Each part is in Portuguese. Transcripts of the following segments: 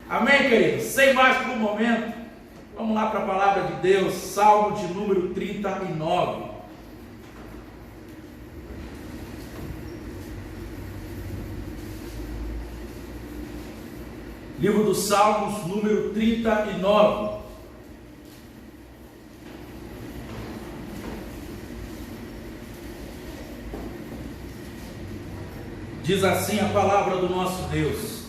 Amém, queridos? Sem mais por um momento, vamos lá para a palavra de Deus, Salmo de número 39. Livro dos Salmos, número 39. Diz assim a palavra do nosso Deus: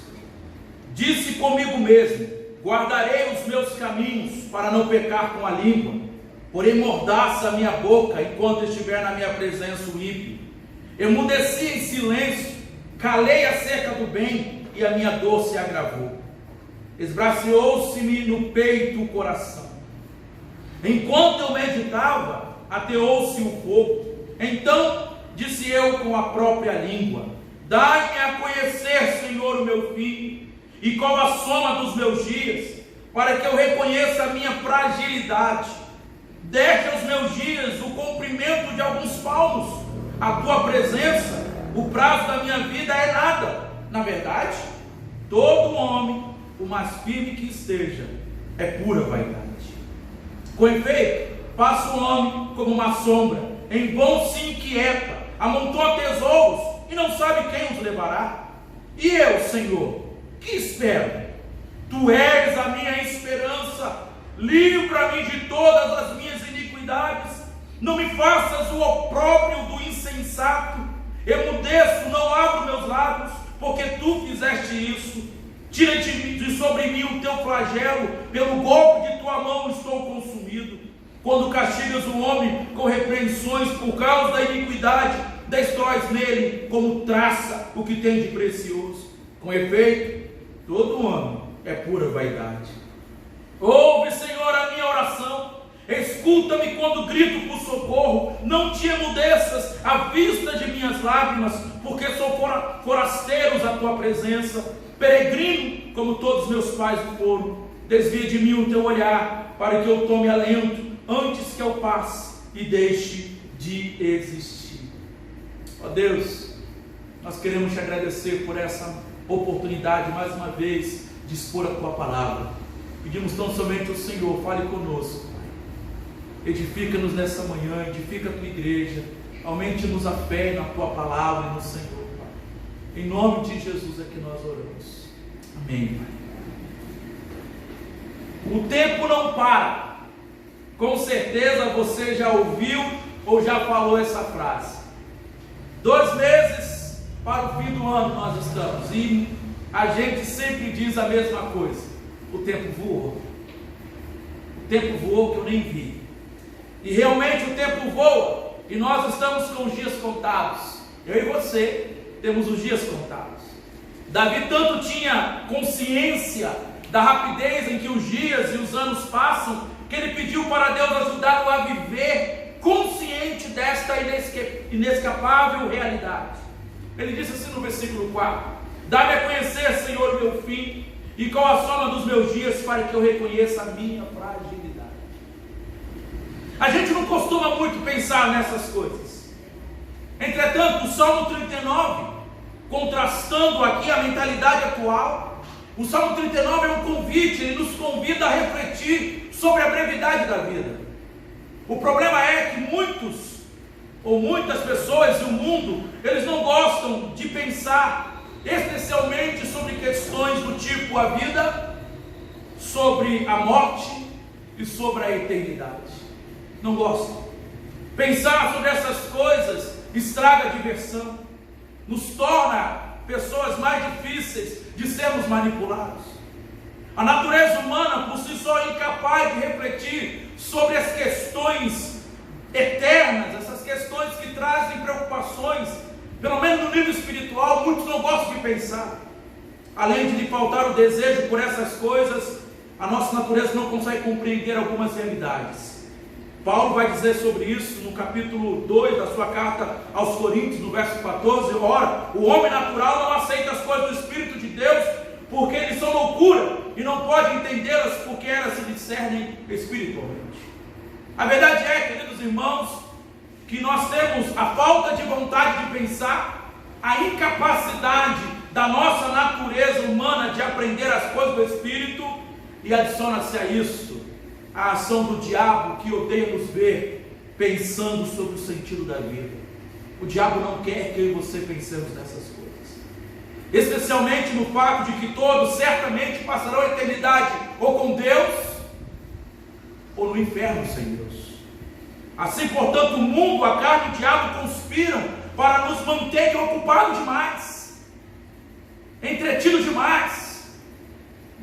disse comigo mesmo, guardarei os meus caminhos para não pecar com a língua, porém mordaça a minha boca enquanto estiver na minha presença o ímpio. Emudeci em silêncio, calei acerca do bem, e a minha dor se agravou. Esbraceou-se-me no peito o coração. Enquanto eu meditava, ateou-se o fogo. Então disse eu com a própria língua: dai-me a conhecer, Senhor, o meu fim, e qual a soma dos meus dias, para que eu reconheça a minha fragilidade. Deste aos meus dias o comprimento de alguns palmos. A tua presença, o prazo da minha vida é nada. Na verdade, todo homem, o mais firme que esteja, é pura vaidade. Com efeito, passa o homem como uma sombra, em vão se inquieta, amontoa tesouros e não sabe quem os levará. E eu, Senhor, que espero? Tu és a minha esperança. Livra-me de todas as minhas iniquidades. Não me faças o opróbrio do insensato. Emudeço, não abro meus lábios, porque tu fizeste isso. Tira de sobre mim o teu flagelo, pelo golpe de tua mão estou consumido. Quando castigas o homem com repreensões por causa da iniquidade, destróis nele como traça o que tem de precioso. Com efeito, todo homem é pura vaidade. Ouve, Senhor, a minha oração. Escuta-me quando grito por socorro. Não te emudeças à vista de minhas lágrimas, porque sou forasteiros à tua presença, peregrino como todos meus pais foram. Desvia de mim o teu olhar, para que eu tome alento antes que eu passe e deixe de existir. Ó Deus, nós queremos te agradecer por essa oportunidade mais uma vez de expor a tua palavra. Pedimos tão somente ao Senhor, fale conosco, Pai. Edifica-nos nessa manhã, edifica a tua igreja, aumente-nos a fé na tua palavra e no Senhor, Pai. Em nome de Jesus é que nós oramos. Amém, Pai. O tempo não para. Com certeza você já ouviu ou já falou essa frase. 2 meses para o fim do ano nós estamos, e a gente sempre diz a mesma coisa: o tempo voou. O tempo voou que eu nem vi. E realmente o tempo voa, e nós estamos com os dias contados. Eu e você temos os dias contados. Davi tanto tinha consciência da rapidez em que os dias e os anos passam, que ele pediu para Deus ajudá-lo a viver consciente desta inescapável realidade. Ele disse assim no versículo 4: dá-me a conhecer, Senhor, o meu fim, e qual a soma dos meus dias, para que eu reconheça a minha fragilidade. A gente não costuma muito pensar nessas coisas. Entretanto, o Salmo 39, contrastando aqui a mentalidade atual, o Salmo 39 é um convite, ele nos convida a refletir sobre a brevidade da vida. O problema é que muitas pessoas e o mundo, eles não gostam de pensar especialmente sobre questões do tipo a vida, sobre a morte e sobre a eternidade. Não gostam. Pensar sobre essas coisas estraga a diversão, nos torna pessoas mais difíceis de sermos manipulados. A natureza humana por si só é incapaz de refletir sobre as questões eternas, essas questões que trazem preocupações, pelo menos no nível espiritual. Muitos não gostam de pensar. Além de lhe faltar o desejo por essas coisas, a nossa natureza não consegue compreender algumas realidades. Paulo vai dizer sobre isso no capítulo 2 da sua carta aos Coríntios, no verso 14: ora, o homem natural não aceita as coisas do Espírito de Deus, porque eles são loucura, e não pode entendê-las, porque elas se discernem espiritualmente. A verdade é, queridos irmãos, que nós temos a falta de vontade de pensar, a incapacidade da nossa natureza humana de aprender as coisas do Espírito, e adiciona-se a isso a ação do diabo, que odeia nos ver pensando sobre o sentido da vida. O diabo não quer que eu e você pensemos nessas coisas, especialmente no fato de que todos certamente passarão a eternidade ou com Deus ou no inferno sem Deus. Assim, portanto, o mundo, a carne e o diabo conspiram para nos manterem ocupados demais, entretidos demais,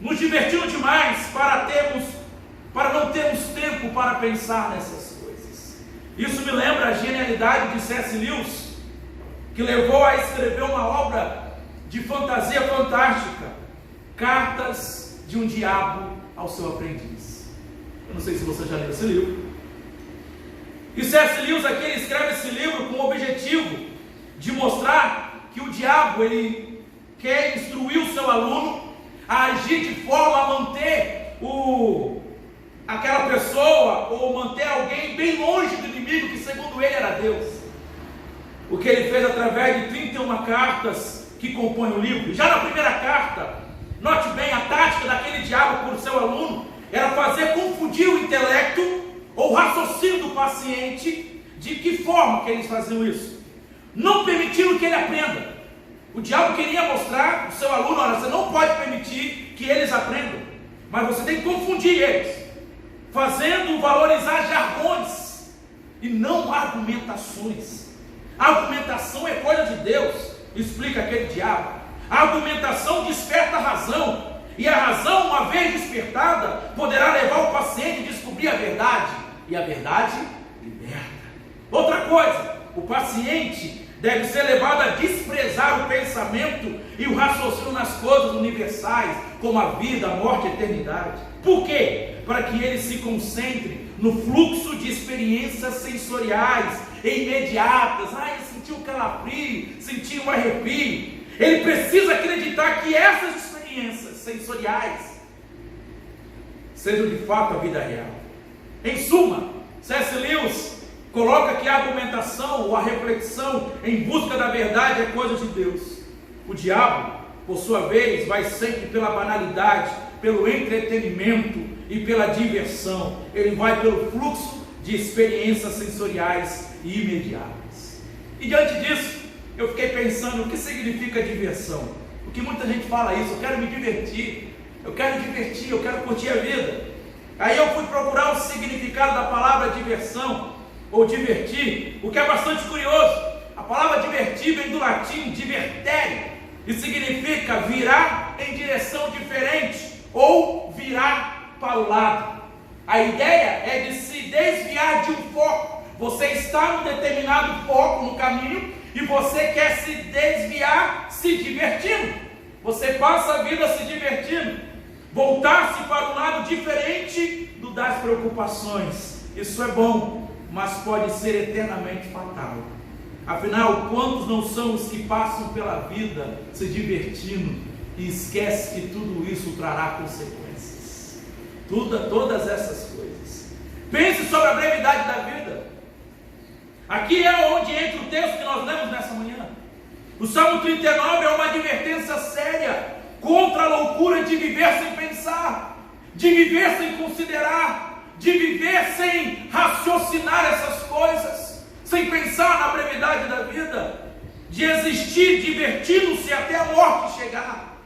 nos divertindo demais, para não termos tempo para pensar nessas coisas. Isso me lembra a genialidade de C.S. Lewis, que levou a escrever uma obra de fantasia fantástica, Cartas de um Diabo ao Seu Aprendiz. Eu não sei se você já leu esse livro. E C.S. Lewis aqui ele escreve esse livro com o objetivo de mostrar que o diabo ele quer instruir o seu aluno a agir de forma a manter aquela pessoa ou manter alguém bem longe do inimigo, que segundo ele era Deus. O que ele fez através de 31 cartas que compõem o livro. Já na primeira carta, note bem, a tática daquele diabo por seu aluno era fazer confundir o intelecto ou o raciocínio do paciente. De que forma que eles faziam isso? Não permitindo que ele aprenda. O diabo queria mostrar ao seu aluno: olha, você não pode permitir que eles aprendam, mas você tem que confundir eles, fazendo valorizar jargões e não argumentações. A argumentação é coisa de Deus, explica aquele diabo. A argumentação desperta a razão, e a razão, uma vez despertada, poderá levar o paciente a descobrir a verdade, e a verdade liberta. Outra coisa, o paciente deve ser levado a desprezar o pensamento e o raciocínio nas coisas universais, como a vida, a morte e a eternidade. Por quê? Para que ele se concentre no fluxo de experiências sensoriais e imediatas. Eu senti um calafrio, senti um arrepio. Ele precisa acreditar que essas experiências sensoriais sejam de fato a vida real. Em suma, C.S. Lewis coloca que a argumentação ou a reflexão em busca da verdade é coisa de Deus. O diabo, por sua vez, vai sempre pela banalidade, pelo entretenimento e pela diversão. Ele vai pelo fluxo de experiências sensoriais e imediatas. E diante disso, eu fiquei pensando, o que significa diversão? Porque muita gente fala isso: eu quero me divertir, eu quero divertir, eu quero curtir a vida. Aí eu fui procurar o significado da palavra diversão ou divertir, o que é bastante curioso. A palavra divertir vem do latim divertere e significa virar em direção diferente ou virar para o lado. A ideia é de se desviar de um foco. Você está num determinado foco no caminho e você quer se desviar se divertindo. Você passa a vida se divertindo, voltar-se para um lado diferente do das preocupações. Isso é bom, mas pode ser eternamente fatal. Afinal, quantos não são os que passam pela vida se divertindo e esquecem que tudo isso trará consequências? Todas essas coisas. Pense sobre a brevidade da vida. Aqui é onde entra o texto que nós lemos nessa manhã. O Salmo 39 é uma advertência séria contra a loucura de viver sem pensar, de viver sem considerar, de viver sem raciocinar essas coisas, sem pensar na brevidade da vida, de existir divertindo-se até a morte chegar.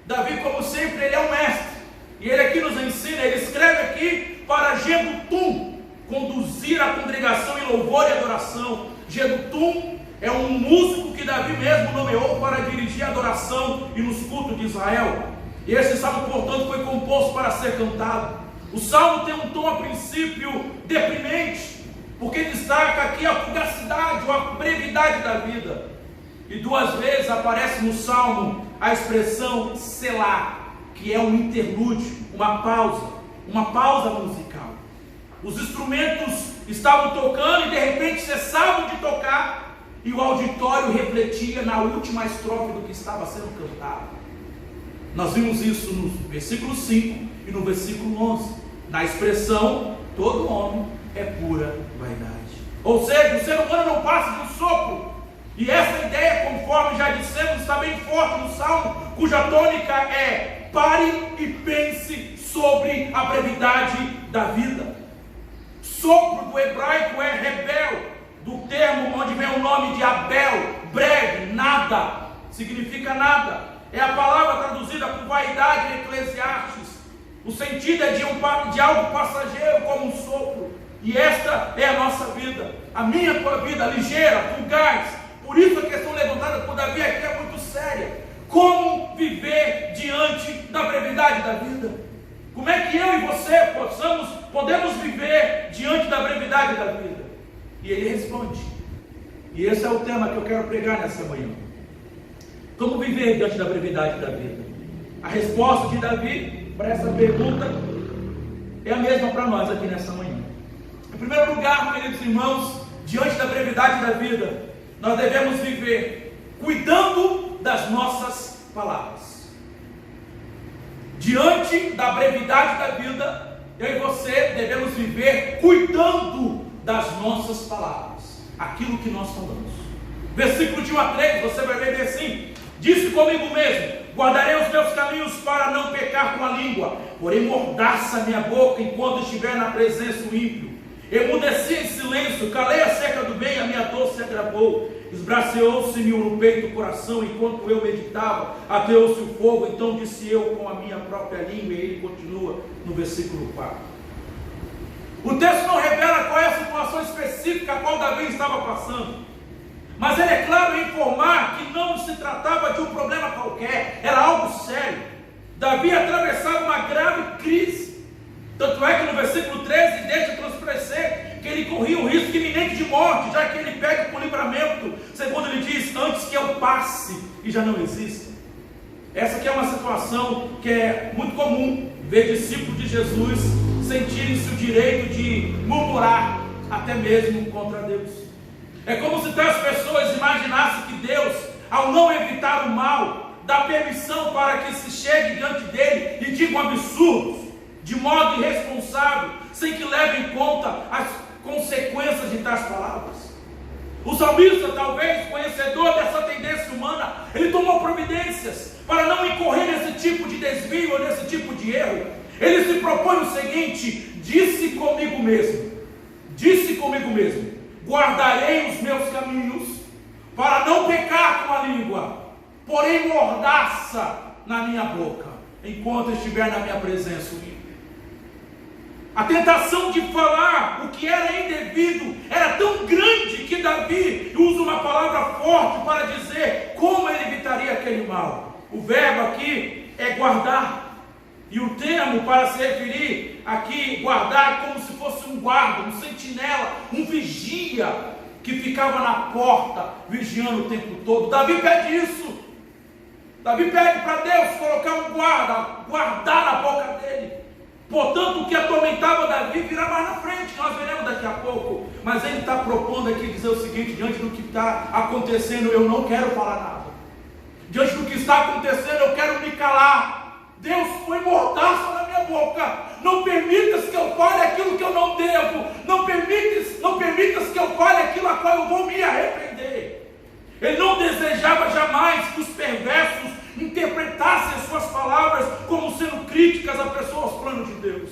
Davi, como sempre, ele é um mestre, e ele aqui nos ensina, ele escreve aqui para Jedutum conduzir a congregação em louvor e adoração. Jedutum é um músico que Davi mesmo nomeou para dirigir a adoração e nos cultos de Israel. E esse salmo, portanto, foi composto para ser cantado. O salmo tem um tom a princípio deprimente, porque destaca aqui a fugacidade ou a brevidade da vida. E 2 vezes aparece no salmo a expressão selá, que é um interlúdio, uma pausa musical. Os instrumentos estavam tocando e de repente cessavam de tocar, e o auditório refletia na última estrofe do que estava sendo cantado. Nós vimos isso no versículo 5 e no versículo 11, na expressão: todo homem é pura vaidade. Ou seja, o ser humano não passa de um sopro, E essa ideia, conforme já dissemos, está bem forte no Salmo, cuja tônica é: pare e pense sobre a brevidade da vida. Sopro do hebraico é rebel, do termo onde vem o nome de Abel, breve, nada, significa nada. É a palavra traduzida por vaidade em Eclesiastes. O sentido é de algo passageiro, como um sopro. E esta é a nossa vida, a minha e a tua vida, ligeira, fugaz. Por isso a questão levantada por Davi aqui é muito séria. Como viver diante da brevidade da vida? Como é que eu e você podemos viver diante da brevidade da vida? E ele responde. E esse é o tema que eu quero pregar nessa manhã. Como viver diante da brevidade da vida? A resposta de Davi para essa pergunta é a mesma para nós aqui nessa manhã. Em primeiro lugar, queridos irmãos, diante da brevidade da vida, nós devemos viver cuidando das nossas palavras. Diante da brevidade da vida, eu e você devemos viver cuidando das nossas palavras, aquilo que nós falamos. Versículo de 1 a 3, você vai ver assim: disse comigo mesmo, guardarei os meus caminhos para não pecar com a língua, porém mordaça minha boca enquanto estiver na presença do ímpio. Emudeci em silêncio, calei a seca do bem, a minha dor se agravou. Esbraceou-se-me no peito o coração, enquanto eu meditava, ateou-se o fogo. Então disse eu com a minha própria língua. E ele continua no versículo 4. O texto não revela qual é a situação específica a qual Davi estava passando, mas ele é claro em informar que não se tratava de um problema qualquer, era algo sério. Davi atravessava uma grave crise. Tanto é que no versículo 13 deixa transparecer que ele corria um risco iminente de morte, já que ele pede por livramento, segundo ele diz, antes que eu passe e já não exista. Essa aqui é uma situação que é muito comum, ver discípulos de Jesus sentirem-se o direito de murmurar até mesmo contra Deus. É como se tais pessoas imaginassem que Deus, ao não evitar o mal, dá permissão para que se chegue diante dele e diga absurdos, de modo irresponsável, sem que leve em conta as consequências de tais palavras. O salmista, talvez conhecedor dessa tendência humana, ele tomou providências para não incorrer nesse tipo de desvio ou nesse tipo de erro. Ele se propõe o seguinte: disse comigo mesmo, guardarei os meus caminhos para não pecar com a língua, porém mordaça na minha boca, enquanto estiver na minha presença. A tentação de falar o que era indevido era tão grande que Davi usa uma palavra forte para dizer como ele evitaria aquele mal. O verbo aqui é guardar, e o termo para se referir aqui, guardar, como se fosse um guarda, um sentinela, um vigia que ficava na porta vigiando o tempo todo. Davi pede isso. Davi pede para Deus colocar um guarda, guardar a boca dele. Portanto, o que atormentava Davi virá mais na frente, nós veremos daqui a pouco. Mas ele está propondo aqui dizer o seguinte: diante do que está acontecendo, eu não quero falar nada. Diante do que está acontecendo, eu quero me calar. Deus põe mordaça na minha boca. Não permitas que eu fale aquilo que eu não devo. Não permitas que eu fale aquilo a qual eu vou me arrepender. Ele não desejava jamais que os perversos interpretassem as suas palavras como sendo críticas a pessoas aos planos de Deus.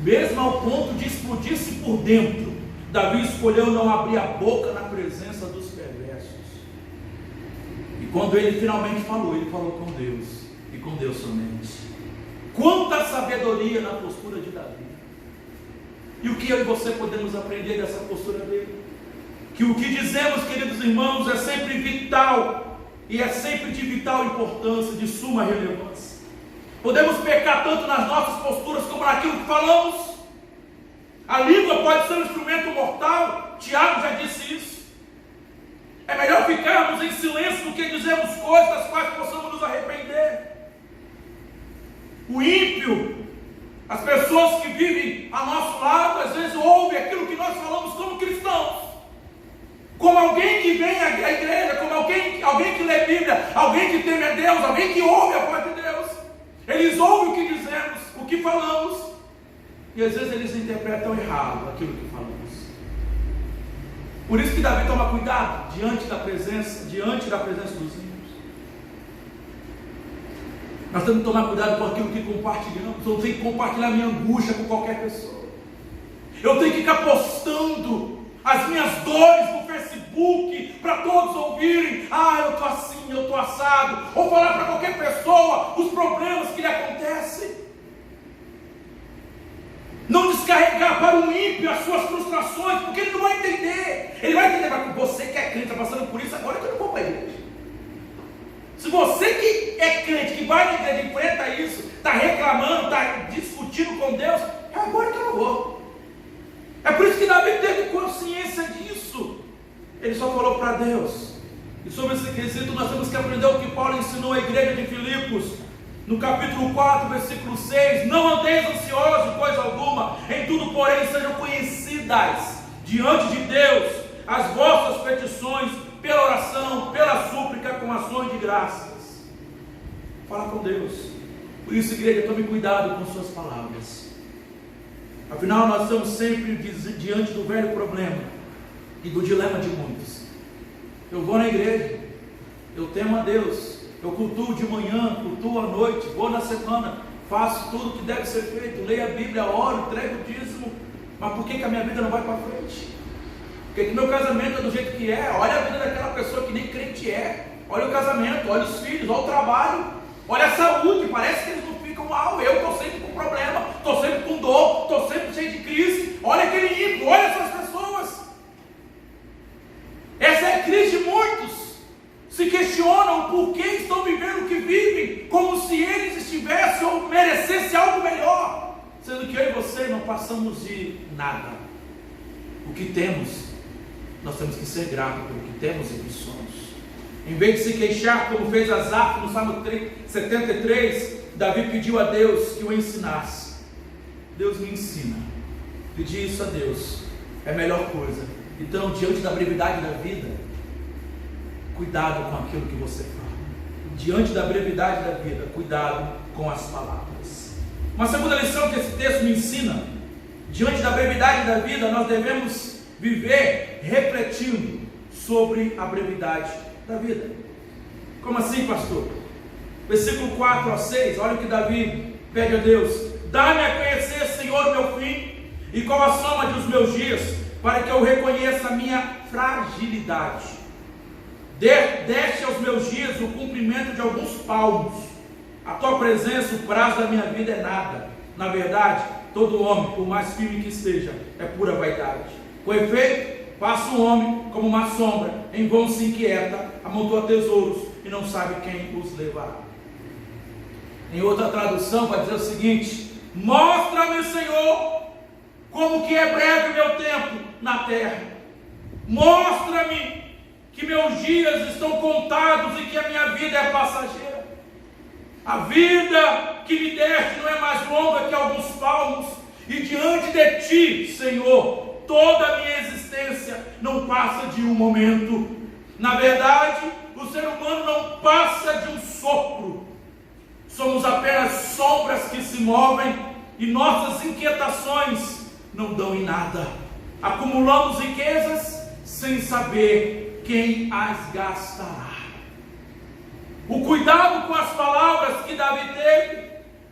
Mesmo ao ponto de explodir-se por dentro, Davi escolheu não abrir a boca na presença dos perversos. E quando ele finalmente falou, ele falou com Deus, e com Deus somente. Quanta sabedoria na postura de Davi. E o que eu e você podemos aprender dessa postura dele? Que o que dizemos, queridos irmãos, é sempre vital, e é sempre de vital importância, de suma relevância. Podemos pecar tanto nas nossas posturas como naquilo que falamos. A língua pode ser um instrumento mortal, Tiago já disse isso. É melhor ficarmos em silêncio do que dizermos coisas das quais possamos nos arrepender. O ímpio, as pessoas que vivem a nosso lado, às vezes ouvem aquilo que nós falamos como cristãos, como alguém que vem à igreja, como alguém que lê Bíblia, alguém que teme a Deus, alguém que ouve a voz de Deus. Eles ouvem o que dizemos, o que falamos, e às vezes eles interpretam errado aquilo que falamos. Por isso que Davi toma cuidado diante da presença dos ímpios. Nós temos que tomar cuidado com aquilo que compartilhamos. Eu não tenho que compartilhar minha angústia com qualquer pessoa. Eu tenho que ficar postando as minhas dores no Facebook para todos ouvirem. Eu estou assim, eu estou assado. Ou falar para qualquer pessoa os problemas que lhe acontecem. Não descarregar para o ímpio as suas frustrações, porque ele não vai entender. Ele vai entender, mas você que é crente, está passando por isso, agora que eu não vou para a igreja. Se você que é crente, que vai na igreja, enfrenta isso, está reclamando, está discutindo com Deus, é agora que eu não vou. É por isso que Davi teve consciência disso. Ele só falou para Deus. E sobre esse quesito nós temos que aprender o que Paulo ensinou à igreja de Filipos. No capítulo 4, versículo 6, não andeis ansiosos de coisa alguma, em tudo porém sejam conhecidas diante de Deus as vossas petições, pela oração, pela súplica, com ações de graças. Fala com Deus. Por isso, igreja, tome cuidado com suas palavras. Afinal, nós estamos sempre diante do velho problema e do dilema de muitos. Eu vou na igreja, eu temo a Deus, eu cultuo de manhã, cultuo à noite, vou na semana, faço tudo o que deve ser feito, leio a Bíblia, oro, entrego o dízimo, mas por que a minha vida não vai para frente? Por que meu casamento é do jeito que é? Olha a vida daquela pessoa que nem crente é, olha o casamento, olha os filhos, olha o trabalho, olha a saúde, parece que eles não ficam mal, eu estou sempre com problema, estou sempre com dor, estou sempre cheio de crise, olha aquele ímpio, olha essas pessoas. Essa é a crise de muitos. Se questionam por que estão vivendo o que vivem, como se eles estivessem ou merecessem algo melhor, sendo que eu e você não passamos de nada. O que temos, nós temos que ser gratos pelo que temos e que somos. Em vez de se queixar, como fez Asaf no Salmo 73, Davi pediu a Deus que o ensinasse. Deus me ensina. Pedir isso a Deus é a melhor coisa. Então, diante da brevidade da vida, cuidado com aquilo que você fala. Diante da brevidade da vida, cuidado com as palavras. Uma segunda lição que esse texto me ensina: diante da brevidade da vida, nós devemos viver refletindo sobre a brevidade da vida. Como assim, pastor? Versículo 4 a 6, olha o que Davi pede a Deus: dá-me a conhecer, Senhor, meu fim, e qual a soma dos meus dias, para que eu reconheça a minha fragilidade. Deste aos meus dias o cumprimento de alguns palmos. A tua presença, o prazo da minha vida é nada. Na verdade, todo homem, por mais firme que esteja, é pura vaidade. Com efeito, passa um homem como uma sombra, em vão se inquieta, amontoa tesouros e não sabe quem os levará. Em outra tradução vai dizer o seguinte: mostra-me, Senhor, como que é breve o meu tempo na terra. Mostra-me que meus dias estão contados e que a minha vida é passageira. A vida que me deste não é mais longa que alguns palmos, e diante de ti, Senhor, toda a minha existência não passa de um momento. Na verdade, o ser humano não passa de um sopro. Somos apenas sombras que se movem, e nossas inquietações não dão em nada. Acumulamos riquezas sem saber quem as gastará. O cuidado com as palavras que Davi teve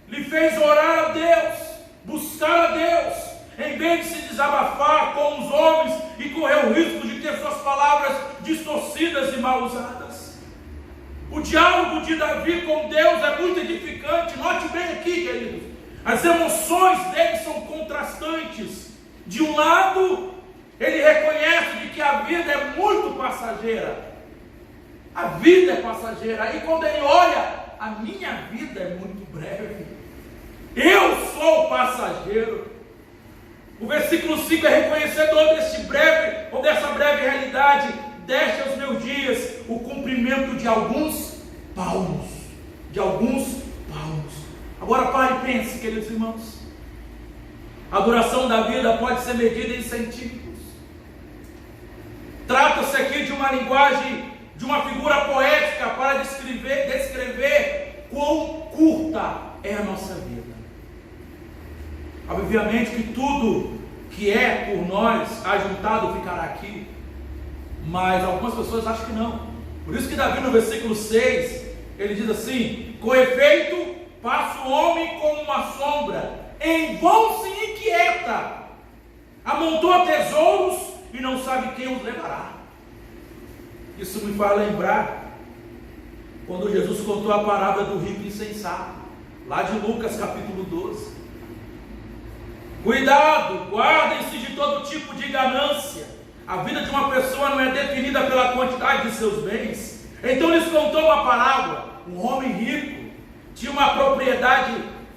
lhe fez orar a Deus, buscar a Deus, em vez de se desabafar com os homens e correr o risco de ter suas palavras distorcidas e mal usadas. O diálogo de Davi com Deus é muito edificante. Note bem aqui, queridos, as emoções dele são contrastantes. De um lado, ele reconhece de que a vida é muito passageira. A vida é passageira. Aí quando ele olha, a minha vida é muito breve. Eu sou passageiro. O versículo 5 é reconhecedor dessa breve realidade. Deste aos meus dias o cumprimento de alguns palmos. De alguns palmos. Agora pare e pense, queridos irmãos. A duração da vida pode ser medida em centímetros. Trata-se aqui de uma linguagem, de uma figura poética para descrever quão curta é a nossa vida. Obviamente que tudo que é por nós ajuntado ficará aqui. Mas algumas pessoas acham que não. Por isso que Davi, no versículo 6, ele diz assim: com efeito, passa o homem como uma sombra, em vão se inquieta, amontoa tesouros e não sabe quem os levará. Isso me faz lembrar quando Jesus contou a parábola do rico insensato, lá de Lucas capítulo 12. Cuidado, guardem-se de todo tipo de ganância. A vida de uma pessoa não é definida pela quantidade de seus bens. Então lhes contou uma parábola. Um homem rico tinha uma propriedade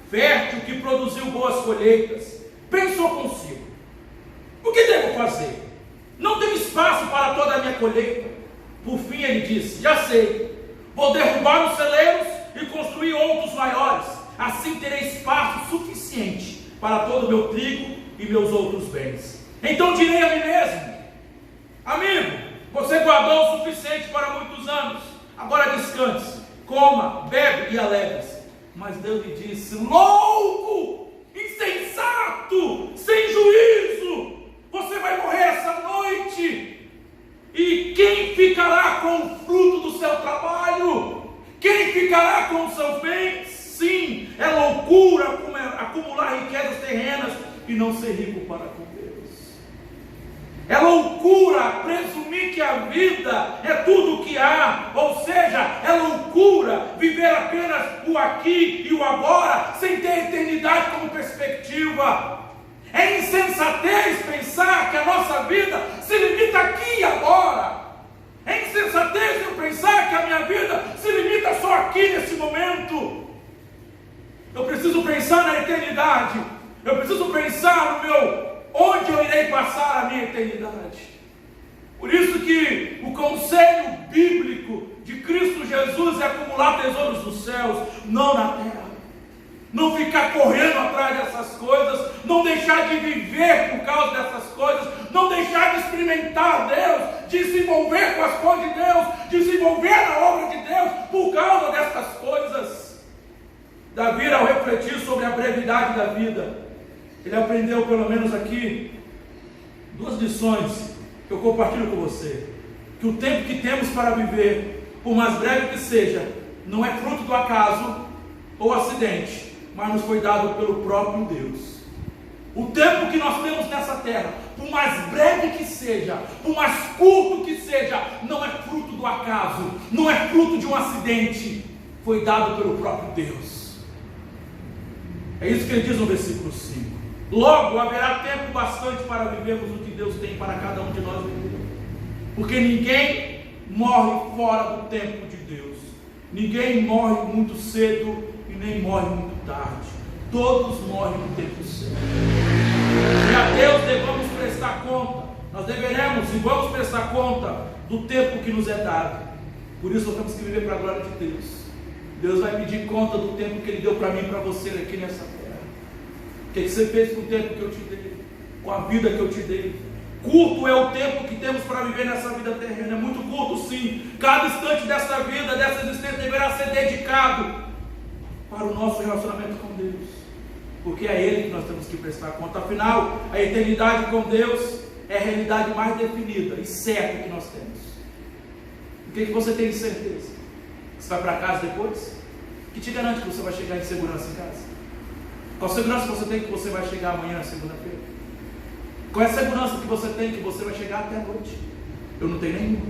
fértil que produziu boas colheitas. Pensou consigo: o que devo fazer? Não tenho espaço para toda a minha colheita. Por fim ele disse: já sei, vou derrubar os celeiros e construir outros maiores. Assim terei espaço suficiente para todo o meu trigo e meus outros bens. Então direi a mim mesmo: amigo, você guardou o suficiente para muitos anos, agora descanse, coma, bebe e alegre-se. Mas Deus lhe disse: louco, insensato, sem juízo, você vai morrer essa noite. E quem ficará com o fruto do seu trabalho? Quem ficará com os seus bens? Sim, é loucura acumular riquezas terrenas e não ser rico para com Deus. É loucura presumir que a vida é tudo o que há, ou seja, é loucura viver apenas o aqui e o agora, sem ter a eternidade como perspectiva. É insensatez pensar que a nossa vida se limita aqui e agora. É insensatez eu pensar que a minha vida se limita só aqui nesse momento. Eu preciso pensar na eternidade. Eu preciso pensar no onde eu irei passar a minha eternidade. Por isso que o conselho bíblico de Cristo Jesus é acumular tesouros nos céus, não na terra. Não ficar correndo atrás dessas coisas, não deixar de viver por causa dessas coisas, não deixar de experimentar Deus, desenvolver com as coisas de Deus, desenvolver a obra de Deus por causa dessas coisas. Davi, ao refletir sobre a brevidade da vida, ele aprendeu pelo menos aqui 2 lições que eu compartilho com você. Que o tempo que temos para viver, por mais breve que seja, não é fruto do acaso ou acidente, mas nos foi dado pelo próprio Deus. O tempo que nós temos nessa terra, por mais breve que seja, por mais curto que seja, não é fruto do acaso, não é fruto de um acidente, foi dado pelo próprio Deus. É isso que ele diz no versículo 5. Logo haverá tempo bastante para vivermos o que Deus tem para cada um de nós viver. Porque ninguém morre fora do tempo de Deus. Ninguém morre muito cedo e nem morre muito tarde. Todos morrem no tempo certo. E a Deus devemos prestar conta. Nós deveremos e vamos prestar conta do tempo que nos é dado. Por isso nós temos que viver para a glória de Deus. Deus vai pedir conta do tempo que Ele deu para mim e para você aqui nessa terra. O que você fez com o tempo que eu te dei? Com a vida que eu te dei? Curto é o tempo que temos para viver nessa vida terrena. É muito curto, sim. Cada instante dessa vida, dessa existência, deverá ser dedicado para o nosso relacionamento com Deus. Porque é a Ele que nós temos que prestar conta. Afinal, a eternidade com Deus é a realidade mais definida e certa que nós temos. O que você tem de certeza? Você vai para casa depois? Que te garante que você vai chegar em segurança em casa? Qual segurança você tem que você vai chegar amanhã, segunda-feira? Qual é a segurança que você tem que você vai chegar até a noite? Eu não tenho nenhuma.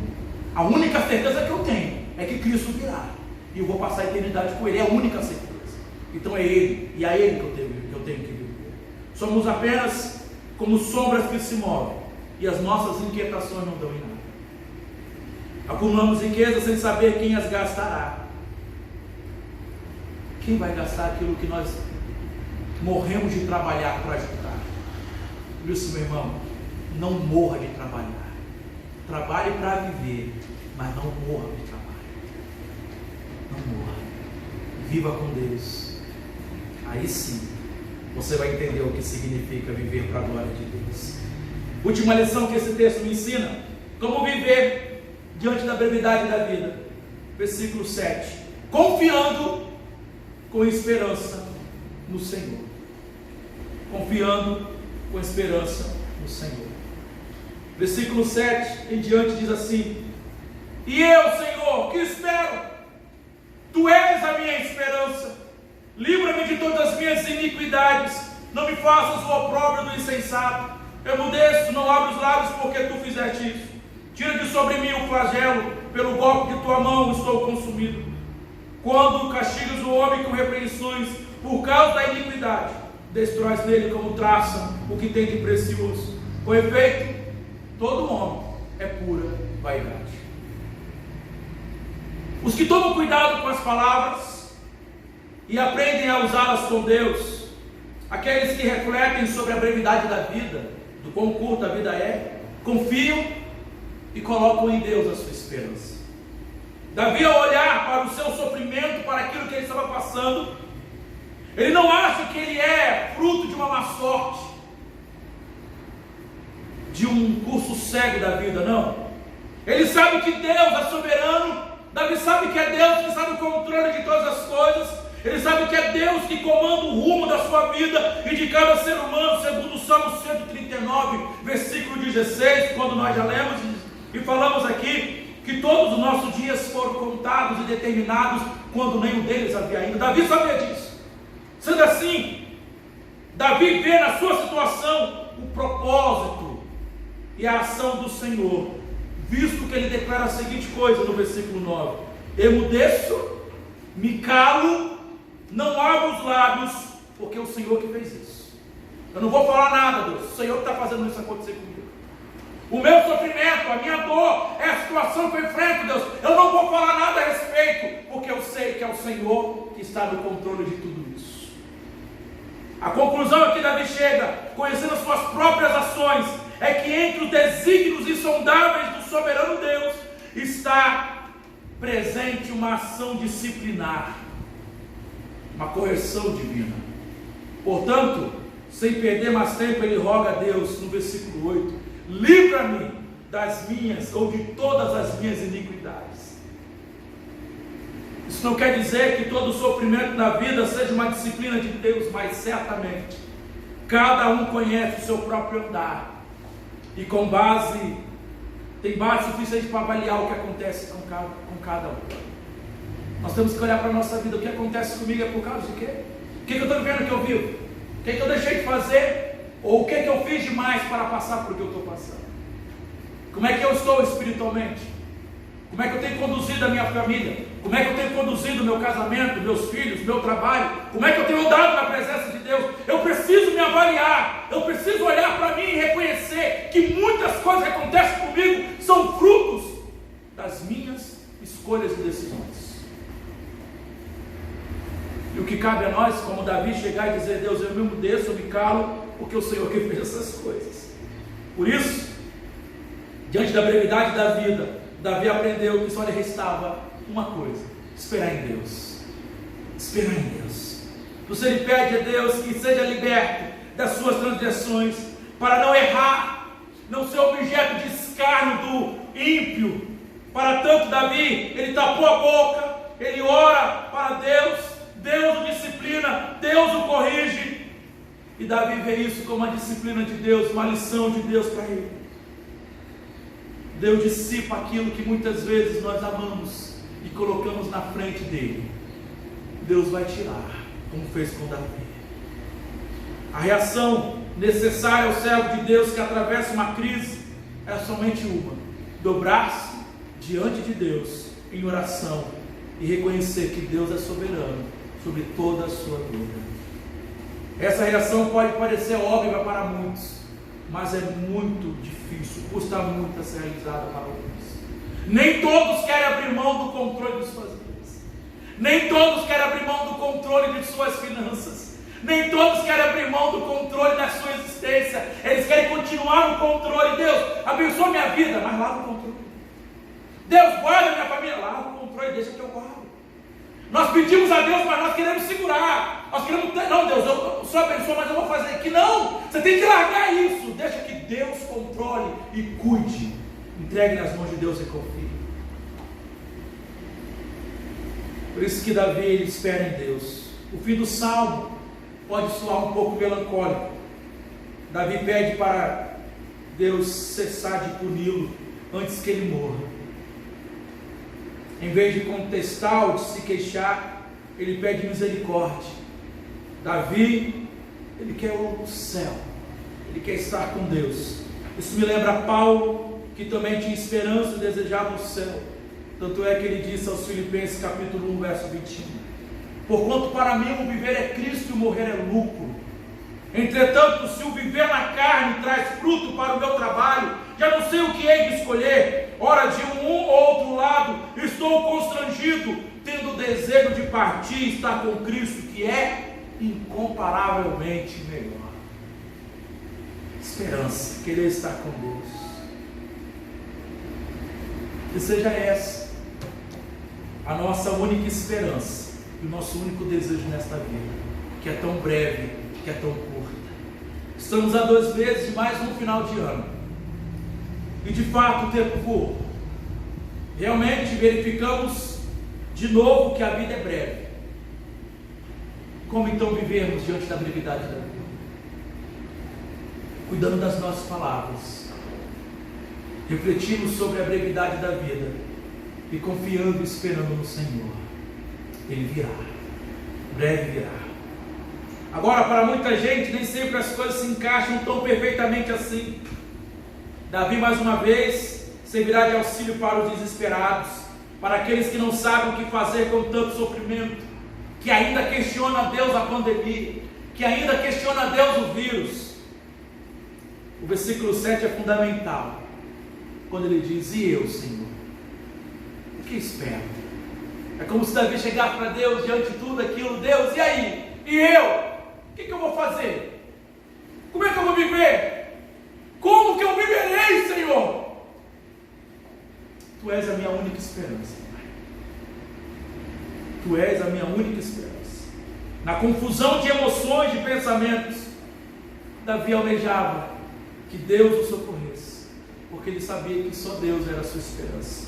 A única certeza que eu tenho é que Cristo virá e eu vou passar a eternidade com Ele. É a única certeza. Então é Ele, e é Ele que eu tenho que viver. Somos apenas como sombras que se movem e as nossas inquietações não dão em nada. Acumulamos riquezas sem saber quem as gastará. Quem vai gastar aquilo que nós morremos de trabalhar para juntar? Por isso, meu irmão, não morra de trabalhar. Trabalhe para viver, mas não morra de trabalho. Não morra. Viva com Deus. Aí sim, você vai entender o que significa viver para a glória de Deus. Última lição que esse texto me ensina: como viver diante da brevidade da vida. Versículo 7. Confiando com esperança no Senhor. Confiando com esperança no Senhor. Versículo 7 em diante diz assim: e eu, Senhor, que espero? Tu és a minha esperança. Livra-me de todas as minhas iniquidades. Não me faças o opróbrio do insensato. Emudeço, não abro os lábios, porque tu fizeste isso. Tira de sobre mim o flagelo. Pelo golpe de tua mão estou consumido. Quando castigas o homem com repreensões por causa da iniquidade, destróis nele como traça o que tem de precioso. Com efeito, todo homem é pura vaidade. Os que tomam cuidado com as palavras e aprendem a usá-las com Deus, aqueles que refletem sobre a brevidade da vida, do quão curta a vida é, confiam e colocam em Deus a sua esperança. Davi, ao olhar para o seu sofrimento, para aquilo que ele estava passando, ele não acha que ele é fruto de uma má sorte, de um curso cego da vida, não. Ele sabe que Deus é soberano. Davi sabe que é Deus que está no controle de todas as coisas. Ele sabe que é Deus que comanda o rumo da sua vida e de cada ser humano, segundo o Salmo 139, versículo 16, quando nós já lemos e falamos aqui que todos os nossos dias foram contados e determinados, quando nenhum deles havia ainda. Davi sabia disso. Sendo assim, Davi vê na sua situação o propósito e a ação do Senhor, visto que ele declara a seguinte coisa no versículo 9: emudeço, me calo, não abro os lábios, porque é o Senhor que fez isso. Eu não vou falar nada, Deus, o Senhor que está fazendo isso acontecer comigo. O meu sofrimento, a minha dor, é a situação que eu enfrento, Deus. Eu não vou falar nada a respeito, porque eu sei que é o Senhor que está no controle de tudo isso. A conclusão a que Davi chega, conhecendo as suas próprias ações, é que entre os desígnios insondáveis do soberano Deus está presente uma ação disciplinar, uma correção divina. Portanto, sem perder mais tempo, ele roga a Deus no versículo 8: livra-me das minhas ou de todas as minhas iniquidades. Isso não quer dizer que todo sofrimento da vida seja uma disciplina de Deus, mas certamente cada um conhece o seu próprio andar e tem base suficiente para avaliar o que acontece com cada um. Nós temos que olhar para a nossa vida. O que acontece comigo é por causa de quê? O que eu estou vivendo que eu vivo? O que eu deixei de fazer? Ou o que eu fiz demais para passar por o que eu estou passando? Como é que eu estou espiritualmente? Como é que eu tenho conduzido a minha família? Como é que eu tenho conduzido o meu casamento, meus filhos, meu trabalho? Como é que eu tenho andado na presença de Deus? Eu preciso me avaliar. Eu preciso olhar para mim e reconhecer que muitas coisas que acontecem comigo são frutos das minhas escolhas e decisões. E o que cabe a nós, como Davi, chegar e dizer: Deus, eu me emudeço, eu me calo, porque o Senhor que fez essas coisas. Por isso, diante da brevidade da vida, Davi aprendeu que só lhe restava uma coisa: esperar em Deus. Esperar em Deus. Você lhe pede a Deus que seja liberto das suas transgressões, para não errar, não ser objeto de escárnio do ímpio. Para tanto, Davi, ele tapou a boca, ele ora para Deus, Deus o disciplina, Deus o corrige, e Davi vê isso como uma disciplina de Deus, uma lição de Deus para ele. Deus dissipa aquilo que muitas vezes nós amamos e colocamos na frente dele. Deus vai tirar, como fez com Davi. A reação necessária ao servo de Deus que atravessa uma crise é somente uma: dobrar-se diante de Deus em oração e reconhecer que Deus é soberano sobre toda a sua vida. Essa reação pode parecer óbvia para muitos, mas é muito difícil, custa muito a ser realizada para outros. Nem todos querem abrir mão do controle de suas vidas. Nem todos querem abrir mão do controle de suas finanças. Nem todos querem abrir mão do controle da sua existência. Eles querem continuar no controle. Deus, abençoa minha vida, mas larga o controle. Deus, guarda minha família, larga o controle, deixa que eu guardo. Nós pedimos a Deus, mas nós queremos segurar. Nós queremos, não, Deus, eu só abençoa, mas eu vou fazer aqui. Não, você tem que largar isso. Deixa que Deus controle e cuide. Entregue nas mãos de Deus e confie. Por isso que Davi, ele espera em Deus. O fim do salmo pode soar um pouco melancólico. Davi pede para Deus cessar de puni-lo antes que ele morra. Em vez de contestar ou de se queixar, ele pede misericórdia. Davi, ele quer o céu, ele quer estar com Deus. Isso me lembra Paulo, que também tinha esperança e desejava o céu. Tanto é que ele disse aos Filipenses capítulo 1, verso 21: porquanto para mim o viver é Cristo e o morrer é lucro. Entretanto, se o viver na carne traz fruto para o meu trabalho, já não sei o que hei de escolher. Ora, de um ou outro lado estou constrangido, tendo o desejo de partir e estar com Cristo, que é incomparavelmente melhor. Esperança, querer estar com Deus. Que seja essa a nossa única esperança e o nosso único desejo nesta vida, que é tão breve, que é tão curta. Estamos a 2 meses de mais um final de ano, e de fato o tempo voou. Realmente verificamos de novo que a vida é breve. Como então vivermos diante da brevidade da vida? Cuidando das nossas palavras, refletindo sobre a brevidade da vida e confiando e esperando no Senhor. Ele virá, breve virá. Agora, para muita gente, nem sempre as coisas se encaixam tão perfeitamente assim. Davi, mais uma vez, servirá de auxílio para os desesperados, para aqueles que não sabem o que fazer com tanto sofrimento, que ainda questiona a Deus a pandemia, que ainda questiona a Deus o vírus. O versículo 7 é fundamental, quando ele diz: e eu, Senhor, o que espero? É como se Davi chegasse para Deus diante de tudo aquilo: Deus, e aí? E eu? O que eu vou fazer? Como é que eu vou viver? Como que eu viverei, Senhor? Tu és a minha única esperança, Pai. Tu és a minha única esperança. Na confusão de emoções, de pensamentos, Davi almejava que Deus o socorresse, porque ele sabia que só Deus era a sua esperança.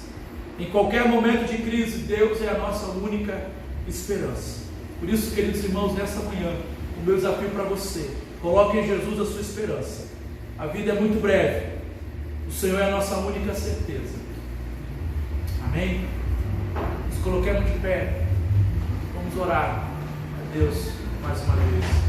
Em qualquer momento de crise, Deus é a nossa única esperança. Por isso, queridos irmãos, nessa manhã, o meu desafio para você: coloque em Jesus a sua esperança. A vida é muito breve, o Senhor é a nossa única certeza. Amém? Nos coloquemos de pé, vamos orar a Deus mais uma vez.